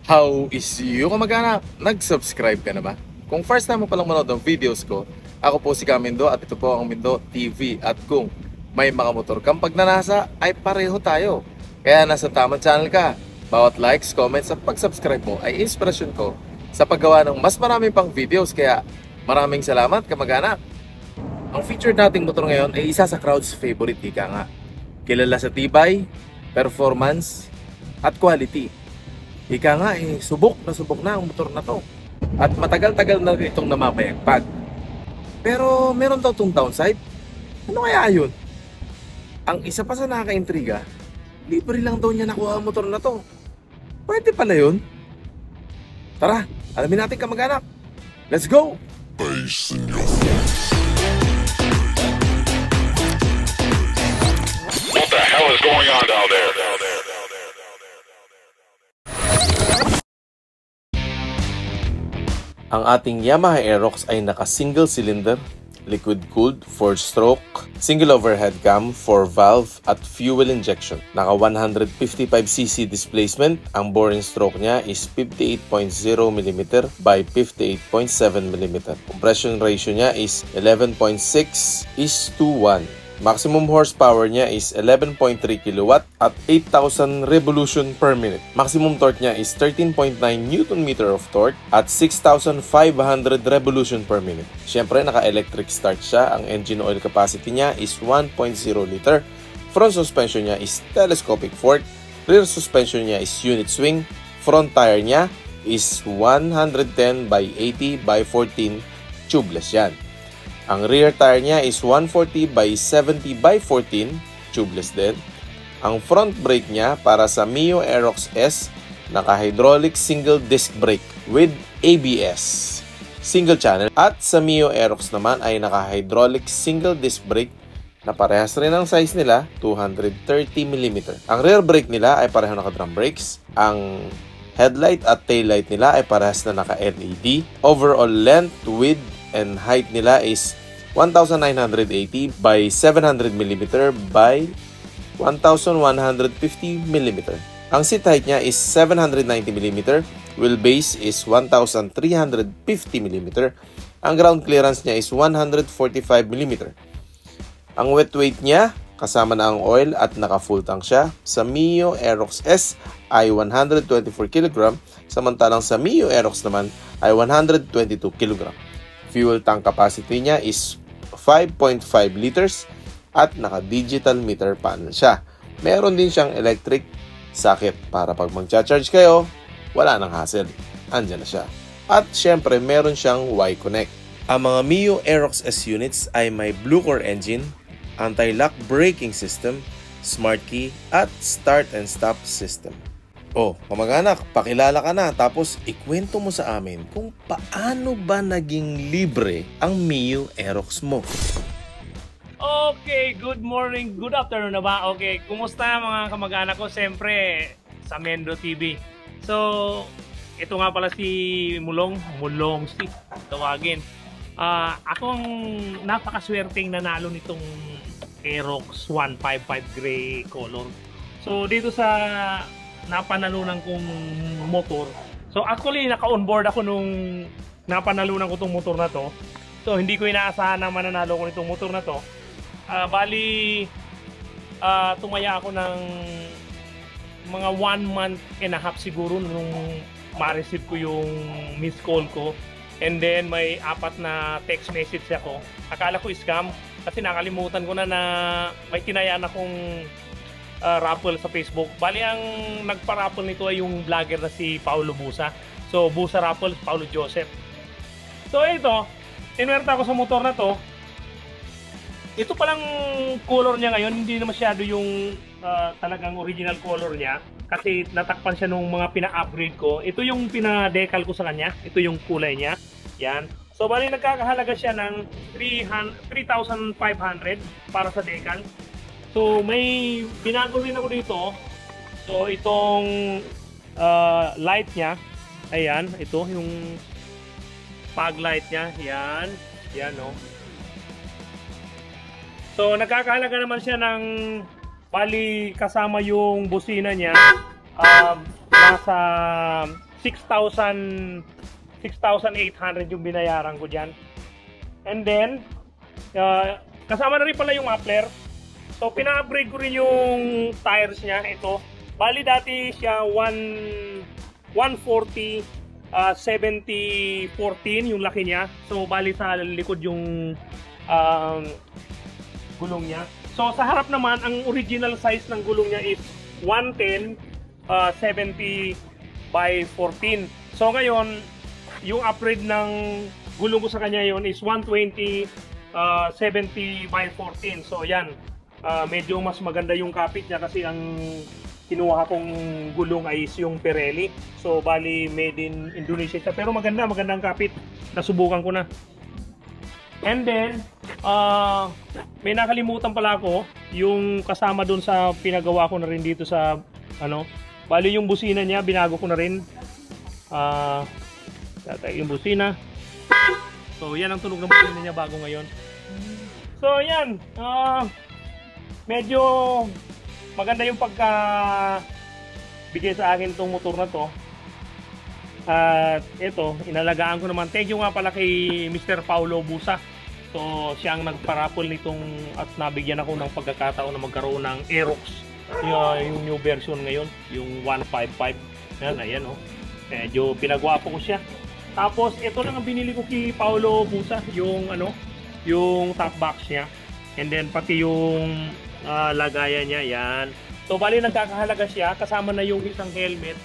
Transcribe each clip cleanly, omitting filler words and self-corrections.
How is you kamag-anak? Nag-subscribe ka na ba? Kung first time mo palang manood ng videos ko, ako po si Kamindo at ito po ang Mindo TV. At kung may mga motor kang pagnanasa, ay pareho tayo. Kaya nasa tamang channel ka. Bawat likes, comments at pag-subscribe mo ay inspirasyon ko sa paggawa ng mas marami pang videos. Kaya maraming salamat kamag-anak. Ang featured nating motor ngayon ay isa sa crowd's favorite, ika nga. Kilala sa tibay, performance, at quality. Ika nga subok na ang motor na to. At matagal-tagal na rin itong namamayagpag. Pero meron daw itong downside. Ano kaya yun? Ang isa pa sa nakaka-intriga, libre lang daw niya nakuha ang motor na to. Pwede pala yun? Tara, alamin natin kamag-anak. Let's go! What the hell is going on down there? Ang ating Yamaha Aerox ay naka-single cylinder, liquid-cooled, 4-stroke, single overhead cam, 4-valve at fuel injection. Naka 155cc displacement, ang boring stroke niya is 58.0mm by 58.7mm. Compression ratio niya is 11.6:1. Maximum horsepower niya is 11.3 kW at 8,000 revolution per minute. Maximum torque niya is 13.9 Nm of torque at 6,500 revolution per minute. Siyempre, naka-electric start siya. Ang engine oil capacity niya is 1.0 liter. Front suspension niya is telescopic fork. Rear suspension niya is unit swing. Front tire niya is 110 by 80 by 14 tubeless yan. Ang rear tire niya is 140 by 70 by 14, tubeless din. Ang front brake niya para sa Mio Aerox S, naka-hydraulic single disc brake with ABS, single channel. At sa Mio Aerox naman ay naka-hydraulic single disc brake na parehas rin ang size nila, 230mm. Ang rear brake nila ay pareho naka-drum brakes. Ang headlight at taillight nila ay parehas na naka-LED. Overall length, width, and height nila is 1,980 by 700mm by 1,150mm. Ang seat height niya is 790mm. Wheelbase is 1,350mm. Ang ground clearance niya is 145mm. Ang wet weight niya, kasama na ang oil at naka full tank siya, sa Mio Aerox S ay 124kg, samantalang sa Mio Aerox naman ay 122kg. Fuel tank capacity niya is 5.5 liters at naka-digital meter panel siya. Meron din siyang electric socket para pag mag-charge kayo, wala nang hassle. Andyan na siya. At syempre, meron siyang Y-Connect. Ang mga Mio Aerox S units ay may Blue Core engine, anti-lock braking system, smart key, at start and stop system. Oh, kamag-anak, pakilala ka na tapos ikwento mo sa amin kung paano ba naging libre ang Mio Aerox mo. Okay, good morning, good afternoon na ba? Okay, kumusta mga kamag-anak ko? Siyempre, sa Mendo TV. So, ito nga pala si Mulong Steve, tawagin. Akong napakaswerteng nanalo nitong Aerox 155 gray color. So, dito sa napanalunan kong motor. So actually naka-onboard ako nung napanalunan ko tong motor na to. So hindi ko inaasahan na mananalo ko nitong motor na to. Tumaya ako ng mga 1 month and a half siguro nung ma-receive ko yung missed call ko. And then may 4 na text message ako. Akala ko scam kasi nakalimutan ko na may tinayaan akong raffle sa Facebook. Bali ang nagpa-raffle nito ay yung vlogger na si Paulo Busa. So Busa Raffle, Paulo Joseph. So ito, inwerta ako sa motor na to. Ito palang color niya ngayon, hindi na masyado yung talagang original color niya kasi natakpan siya nung mga pina-upgrade ko. Ito yung pina-decal ko sa kanya. Ito yung kulay niya. Yan. So bali nagkakahalaga siya ng 3,500 para sa decal. So may binago rin ako dito. So itong light niya, ayan, ito yung fog light niya, yan, yan no. So nagkakahalaga naman siya ng bali kasama yung busina niya, nasa 6,800 yung binayaran ko dyan. And then, kasama na rin pala yung muffler. So, pina-upgrade ko rin yung tires niya. Ito. Bali dati siya 140, 70-14 yung laki niya. So, bali sa likod yung gulong niya. So, sa harap naman, ang original size ng gulong niya is 110, 70 by 14. So, ngayon, yung upgrade ng gulong ko sa kanya yon is 120, 70 by 14. So, yan. Medyo mas maganda yung kapit niya kasi ang kinuha kong gulong ay yung Pirelli. So, bali made in Indonesia siya. Pero magandang kapit. Nasubukan ko na. And then, may nakalimutan pala ako. Yung kasama dun sa pinagawa ko na rin dito sa, bali yung busina niya, binago ko na rin. Yung busina. So, yan ang tunog ng busina niya bago ngayon. So, yan. Medyo maganda yung bigay sa akin itong motor na to. At ito, inalagaan ko naman. Thank you nga pala kay Mr. Paulo Busa. So, siya ang nagparapol nitong at nabigyan ako ng pagkakataon na magkaroon ng Aerox. Yung new version ngayon, yung 155. Yan, ayan oh. Medyo pinagwapo ko siya. Tapos, ito lang ang binili ko kay Paulo Busa, yung yung top box niya. And then, pati yung lagayan niya, yan. So, bali nagkakahalaga siya, kasama na yung isang helmet.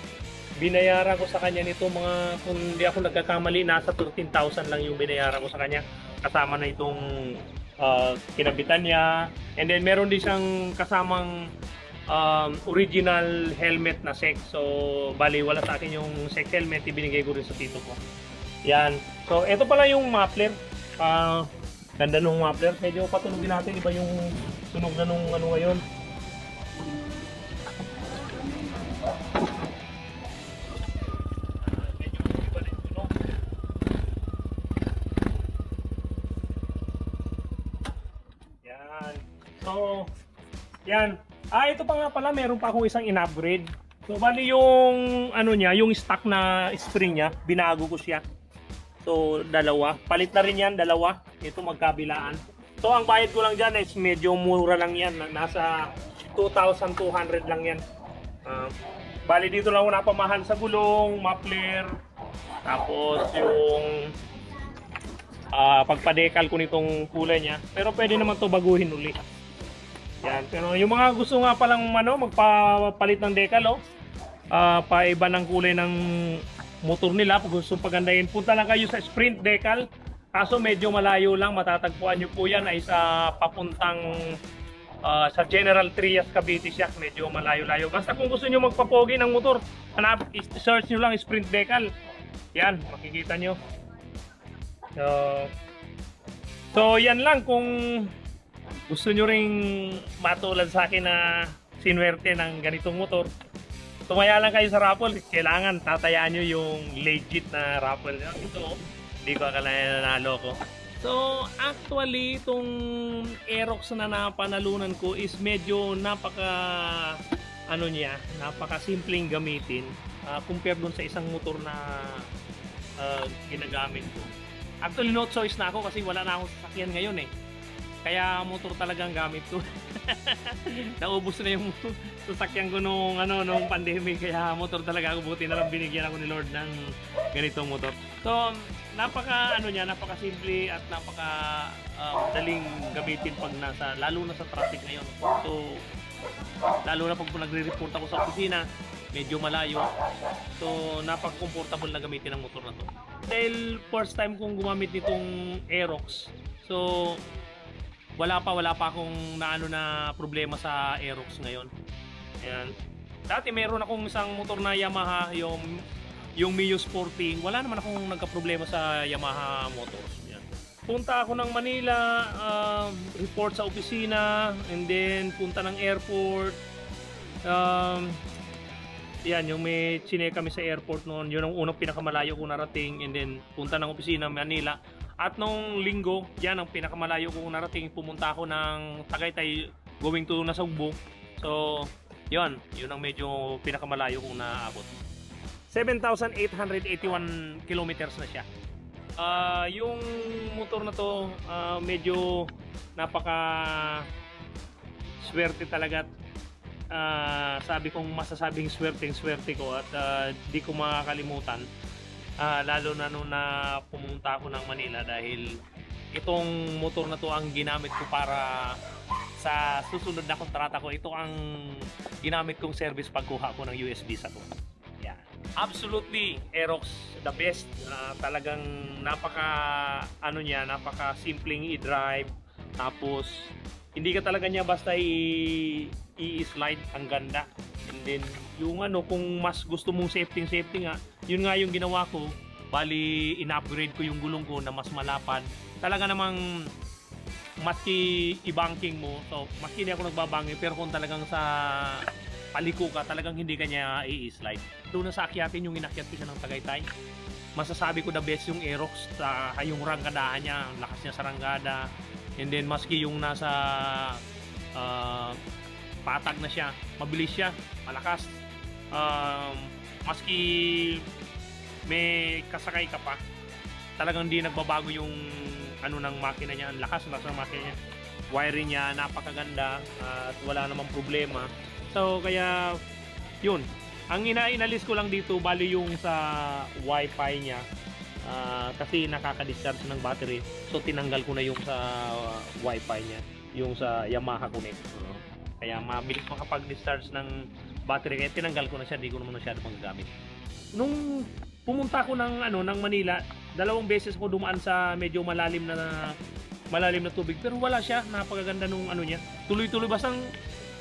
Binayaran ko sa kanya nito kung hindi ako nagkakamali, nasa 13,000 lang yung binayaran ko sa kanya. Kasama na itong kinabitan niya. And then, meron din siyang kasamang original helmet na SEC. So, bali wala sa akin yung SEC helmet, ibinigay ko rin sa tito ko. Yan. So, ito pala yung muffler. Ganda nung muffler. Medyo patunogin natin, iba yung tunog na nung ngayon. Medyo iba rin tunog. Yan. So, yan. Ito pa nga pala, meron pa akong isang in-upgrade. So, bali yung niya, yung stock na spring niya, binago ko siya. So, dalawa. Palit na rin yan, dalawa. Ito magkabilaan. So, ang bayad ko lang dyan is medyo mura lang yan. Nasa 2,200 lang yan. Bali dito lang ako napamahan sa gulong, muffler. Tapos yung pagpadekal ko nitong kulay niya. Pero pwede naman to baguhin uli. Yan. Pero yung mga gusto nga palang magpapalit ng decal, paiba ng kulay ng motor nila, pag gusto pagandahin, punta lang kayo sa Sprint Decal. Kaso medyo malayo lang, matatagpuan nyo po yan ay sa papuntang sa General Trias, Cavite siya. Medyo malayo-layo. Basta kung gusto nyo magpapogi ng motor, search nyo lang Sprint Decal. Yan, makikita nyo. So yan lang. Kung gusto nyo ring matulad sa akin na sinuwerte ng ganitong motor, tumaya lang kayo sa raffle. Kailangan tatayaan nyo yung legit na raffle. Ito, hindi ko akalain na nanalo ko. So, actually, itong Aerox na napanalunan ko is medyo napaka-simpleng gamitin compared dun sa isang motor na ginagamit ko. Actually, no choice na ako kasi wala na akong sasakyan ngayon eh. Kaya motor talagang gamit ko. Naubos na yung sasakyan ko nung pandemic, kaya motor talaga ako. Buti na lang binigyan ako ni Lord ng ganitong motor. So, napaka simple at daling gamitin pag lalo na sa traffic ngayon. So, lalo na pag nagre-report ako sa opisina, medyo malayo. So, napaka-comfortable na gamitin ang motor na to. Dahil first time kong gumamit nitong Aerox. So, wala pa akong na problema sa Aerox ngayon. Ayan. Dati meron akong isang motor na Yamaha, yung Mio Sporting. Wala naman akong nagka-problema sa Yamaha motors. Ayan. Punta ako ng Manila, report sa opisina, and then punta ng airport. Yan, yung may chine kami sa airport noon. Yun ang unang pinakamalayo kong narating, and then punta ng opisina Manila. At nung linggo, yan ang pinakamalayo kong narating, pumunta ako ng Tagaytay going to Nasugbu. So, yun ang medyo pinakamalayo kong naabot. 7,881 kilometers na siya. Yung motor na to medyo napaka swerte talaga. Sabi kong masasabing swerte ko at di ko makakalimutan, lalo na nung na pumunta ako ng Manila, dahil itong motor na to ang ginamit ko para sa susunod na kontrata ko. Ito ang ginamit kong service pagkuha ko ng US visa ko. Yeah. Absolutely, Aerox the best. Talagang napaka simpleng i-drive. Tapos hindi ka talaga niya basta i-slide, ang ganda. And then yung kung mas gusto mong safety nga, yun nga yung ginawa ko. Bali in-upgrade ko yung gulong ko na mas malapad. Talaga namang maski i-banking mo, so maski hindi ako nagbabangin, pero kung talagang sa paliko ka, talagang hindi ka niya i-slide. Doon na sa akyatin, yung inakyat ko siya ng Tagaytay, masasabi ko the best yung Aerox. Yung ranggadahan niya, ang lakas niya sa ranggada. And then maski yung nasa patag na siya, mabilis siya, malakas. Maski may kasakay ka pa, talagang di nagbabago yung ng makina niya. Ang lakas ng makina niya, wiring niya napakaganda at wala namang problema. So kaya yun, ang inalis ko lang dito bali yung sa wifi niya, kasi nakaka-discharge ng battery, so tinanggal ko na yung sa wifi niya, yung sa Yamaha Connect. Kaya mabilis makapag-discharge ng battery, kaya tinanggal ko na siya, di ko naman masyado magagamit. Nung pumunta ko ng Manila, 2 beses ko dumaan sa medyo malalim na tubig, pero wala siya. Napakaganda nung niya. Tuloy-tuloy, bastang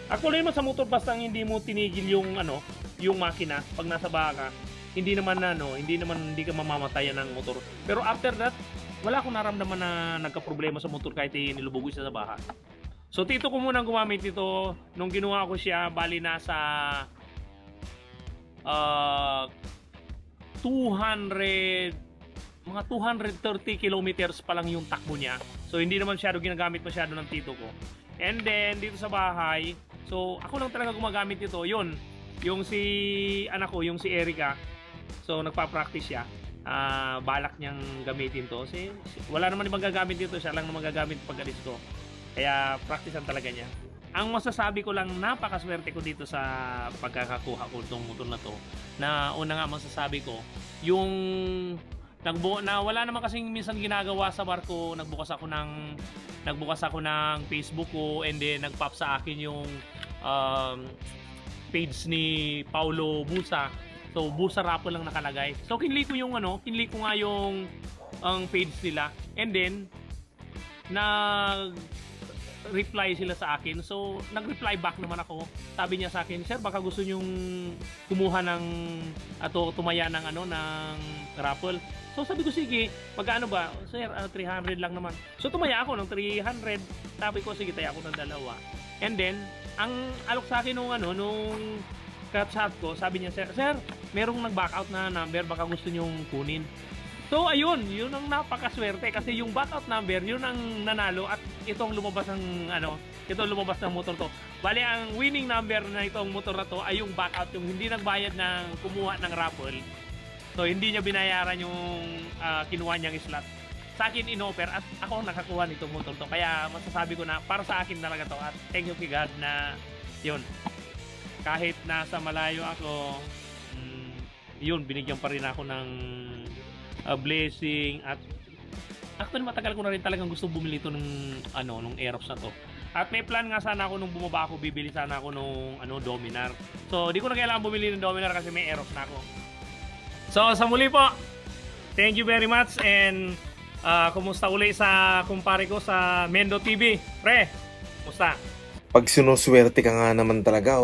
actually naman sa motor, bastang hindi mo tinigil yung yung makina pag nasa baka, hindi ka mamamatayan ng motor. Pero after that, wala akong naramdaman na nagka-problema sa motor kahit nilubog siya sa baha. So tito ko muna gumamit ito. Nung ginawa ko siya, bali nasa 230 kilometers pa lang yung takbo niya. So hindi naman ginagamit masyado ng tito ko. And then dito sa bahay, so ako lang talaga gumagamit ito. Yun, yung si anak ko, yung si Erica, so nagpa-practice siya. Balak niyang gamitin to. Wala naman ibang gagamit dito, siya lang naman gagamit pag-alis ko. Kaya practicean talaga niya. Ang masasabi ko lang, napakaswerte ko dito sa pagkakakuha ko itong motor na to. Na una nga masasabi ko, yung na wala naman kasing minsan ginagawa sa barko, nagbukas ako ng Facebook ko, and then nagpop sa akin yung page ni Paulo Busa. So Busa Raffle lang nakalagay. So kinli ko nga yung ang page nila, and then reply sila sa akin. So nag-reply back naman ako. Sabi niya sa akin, "Sir, baka gusto nyong kumuha ng tumaya ng ng raffle." So sabi ko, "Sige, magkano ba?" "Sir, 300 lang naman." So tumaya ako ng 300. Sabi ko, "Sige, taya ako ng 2." And then ang alok sa akin nung chat ko, sabi niya, "Sir, merong nag-back out na number, baka gusto nyong kunin." So ayun, yun ang napakaswerte, kasi yung backout number, yun ang nanalo, at itong lumabas ng motor to. Bali, ang winning number na itong motor na to ay yung backout, yung hindi nagbayad ng kumuha ng raffle. So hindi niya binayaran yung kinuha niyang slot. Sa akin in-offer, at ako nakakuha nitong motor to. Kaya masasabi ko na para sa akin talaga to, at thank you kay God na yun. Kahit nasa malayo ako, yun, binigyan pa rin ako ng blessing. At actually matagal ko na rin talagang gusto bumili ito nung Aerox na to. At may plan nga sana ako nung bumaba ako, bibili sana ako nung Dominar. So di ko na kailangan bumili ng Dominar kasi may Aerox na ako. So sa muli po, thank you very much, and kumusta uli sa kumpare ko sa Mendo TV. Pre, kumusta? Pag sinuswerte ka nga naman talaga,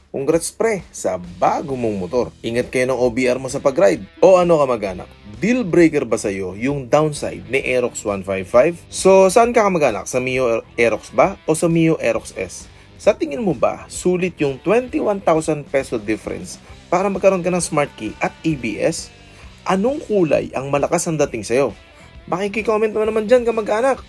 congrats pre sa bago mong motor. Ingat kayo ng OBR mo sa pag-ride. O ano ka mag-anak? Deal breaker ba sa'yo yung downside ni Aerox 155? So saan ka mag-anak? Sa Mio Aerox ba o sa Mio Aerox S? Sa tingin mo ba sulit yung 21,000 peso difference para magkaroon ka ng smart key at ABS? Anong kulay ang malakas ang dating sa'yo? Makikicomment mo naman dyan ka mag-anak.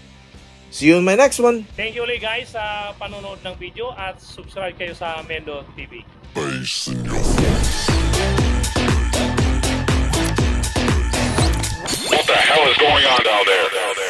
See you in my next one. Thank you ulit guys sa panonood ng video, at subscribe kayo sa Mendo TV. Bass in your face. on down there?